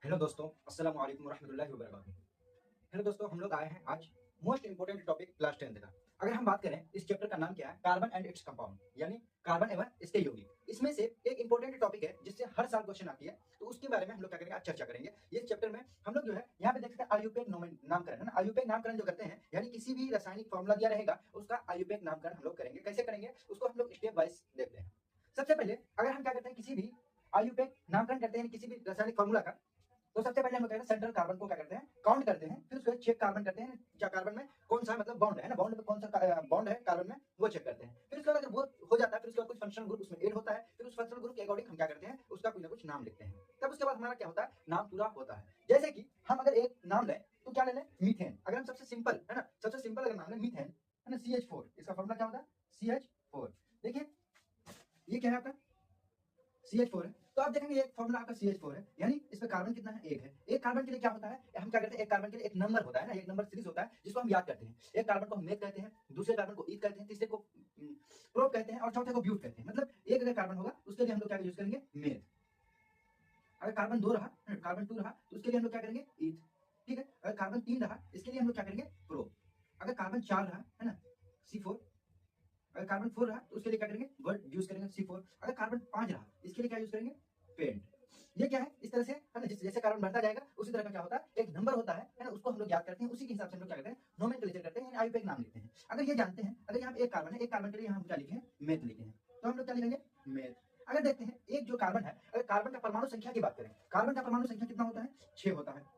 Hello दोस्तों, अस्सलाम वालेकुम रहमतुल्लाहि व बरकातहू। हेलो दोस्तों, हम लोग आए हैं आज most important topic class 10th का। अगर हम बात करें, इस चैप्टर का नाम क्या है? कार्बन एंड इट्स कंपाउंड, यानी कार्बन एवं इसके यौगिक। इसमें से एक इंपॉर्टेंट टॉपिक है जिससे हर साल क्वेश्चन आती है, तो उसके बारे में हम लोग क्या करेंगे, आज चर्चा करेंगे। इस चैप्टर में हम लोग जो है यहाँ पे देख सकते हैं आयुर्वेद नामकरण है ना। आयुर्वेद नामकरण जो करते हैं, यानी किसी भी रासायनिक फॉर्मूला दिया रहेगा उसका आयुर्वेद नामकरण हम लोग करेंगे। कैसे करेंगे उसको हम लोग स्टेप वाइज देखते हैं। सबसे पहले अगर हम क्या करते हैं, किसी भी आयुर्वेद नामकरण करते हैं किसी भी रासायनिक फॉर्मूला का, तो सबसे पहले हम लोग सेंट्रल कार्बन को क्या करते हैं, काउंट करते हैं। फिर उसके बाद चेक कार्बन करते हैं, क्या कार्बन में कौन सा मतलब बॉन्ड है ना, बॉन्ड में कौन सा बॉन्ड है कार्बन में, वो चेक करते हैं। फिर उसके बाद अगर वो हो जाता है, फिर उसके बाद कुछ फंक्शनल ग्रुप उसमें ऐड होता है। फिर उस फंक्शनल ग्रुप के अकॉर्डिंग हम क्या करते हैं, उसका कुछ ना कुछ नाम लिखते हैं। तब उसके बाद हमारा क्या होता है, नाम पूरा होता है। जैसे कि हम अगर एक नाम लें तो क्या ले लें, मीथेन। अगर हम सबसे सिंपल है ना, सबसे सिंपल अगर नाम लें मीथेन है ना, CH4, इसका फॉर्मूला क्या होता है, CH4। देखिए ये क्या है आपका, CH4 है। तो आप देखेंगे एक फॉर्मूला आपका CH4 है, यानी इसमें कार्बन कितना है, एक है। एक कार्बन के लिए क्या होता है, हम क्या करते हैं, एक कार्बन के लिए एक नंबर होता है ना, एक नंबर सीरीज होता है जिसको हम याद करते हैं। एक कार्बन को हम मेथ कहते हैं, दूसरे कार्बन को ईथ कहते हैं, तीसरे को प्रोप कहते हैं और चौथे को ब्यूट कहते हैं। मतलब एक अगर कार्बन होगा उसके लिए हम लोग क्या यूज करेंगे, मेथ। अगर कार्बन 2 रहा, कार्बन 2 रहा, तो उसके लिए हम लोग क्या करेंगे, ईथ। ठीक है। अगर कार्बन 3 रहा, इसके लिए हम लोग क्या करेंगे, प्रोप। अगर कार्बन 4 रहा है ना, C4। अगर कार्बन 4 रहा तो उसके लिए क्या करेंगे, वर्ड यूज करेंगे, C4। अगर कार्बन 5 रहा, इसके लिए क्या यूज करेंगे, पेंट। ये क्या है, इस तरह से है ना, जैसे कार्बन बढ़ता जाएगा उसी तरह का क्या होता है, एक नंबर होता है ना, उसको हम लोग याद करते हैं। उसी के हिसाब से हम लोग क्या करते हैं, नोमेनक्लेचर करते हैं, यानी आयुर्वेद नाम लिखते हैं। अगर ये जानते हैं, अगर यहाँ पे एक कार्बन है, एक कार्बन के लिए हम क्या लिखे हैं, मेथ लिखे हैं, तो हम लोग क्या लिखेंगे, मेथ। अगर देखते हैं एक जो कार्बन है, अगर कार्बन का परमाणु संख्या की बात करें, कार्बन का परमाणु संख्या कितना होता है, 6 होता है।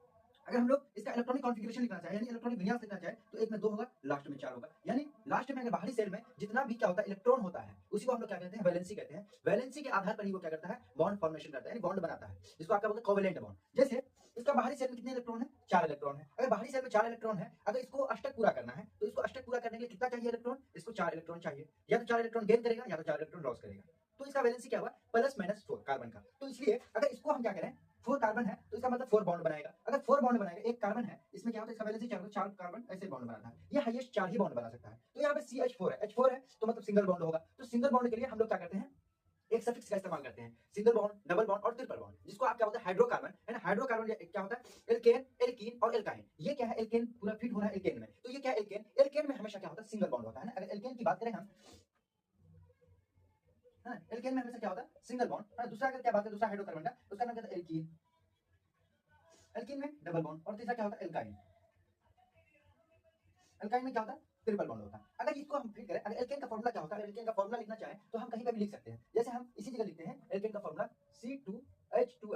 अगर हम लोग इसका इलेक्ट्रॉनिक कॉन्फ़िगरेशन लिखना चाहे, यानी इलेक्ट्रॉनिक विन्यास लिखना चाहे, तो एक में 2 होगा, लास्ट में 4 होगा। यानी लास्ट में अगर बाहरी सेल में जितना भी क्या होता है, इलेक्ट्रॉन होता है, उसी को हम लोग क्या कहते हैं, वैलेंसी कहते हैं। वैलेंसी के आधार पर ही वो क्या करता है, बॉन्ड फॉर्मेशन करता है, यानी बॉन्ड बनाता है, जिसको आपका बोलते हैं कोवेलेंट बॉन्ड। जैसे इसका बाहरी सेल में कितने इलेक्ट्रॉन है, 4 इलेक्ट्रॉन है। अगर बाहरी सेल में 4 इलेक्ट्रॉन है, अगर इसको अष्टक पूरा करना है, तो इसको अष्टक पूरा करने के लिए कितना चाहिए इलेक्ट्रॉन, इसको 4 इलेक्ट्रॉन चाहिए। या तो 4 इलेक्ट्रॉन गेन करेगा या तो 4 इलेक्ट्रॉन लॉस करेगा। तो इसका वैलेंसी क्या हुआ, +-4 कार्बन का। तो इसलिए अगर इसको हम क्या करें, 4 कार्बन है तो इसका मतलब 4 बॉन्ड बनाएगा। अगर 4 बॉन्ड बनाएगा, एक कार्बन है, इसमें क्या होता है, इसका वैलेंसी 4 4 कार्बन ऐसे बॉन्ड बनाता है। ये हाईएस्ट 4 ही बॉन्ड बना सकता है। तो यहाँ पे CH4 है, H4 है, तो मतलब सिंगल बॉन्ड होगा। तो सिंगल बॉन्ड के लिए हम लोग क्या करते हैं, एक सफिक्स का इस्तेमाल करते हैं, सिंगल बॉन्ड, डबल बॉन्ड और ट्रिपल बॉन्ड, जिसको आप क्या बोलते हैं, हाइड्रोकार्बन है ना। हाइड्रोकार्बन क्या होता है, एल्केन, एल्कीन और एल्काइन। ये क्या है, एल्केन पूरा फिट हो रहा है एल्केन में, तो ये क्या है, एल्केन। एल्केन में हमेशा क्या होता है, सिंगल बॉन्ड होता है ना। अगर एल्केन की बात करें हम, है ना, एल्केन में हमेशा क्या होता है, सिंगल बॉन्ड है। दूसरा अगर क्या बात करें, दूसरा हाइड्रोकार्बन का, उसका नाम क्या है, एल्कीन। एल्कीन में डबल बॉन्ड और तीसरा क्या होता है, एल्काइन। एल्काइन में क्या होता है, ट्रिपल बॉन्ड होता है। अगर इसको हम फिट करें, अगर एल्केन का फॉर्मूला क्या होता है, अगर एल्केन का फॉर्मूला लिखना चाहें तो हम कहीं पे भी लिख सकते हैं। जैसे हम इसी जगह लिखते हैं एल्केन का फॉर्मूला, C2H2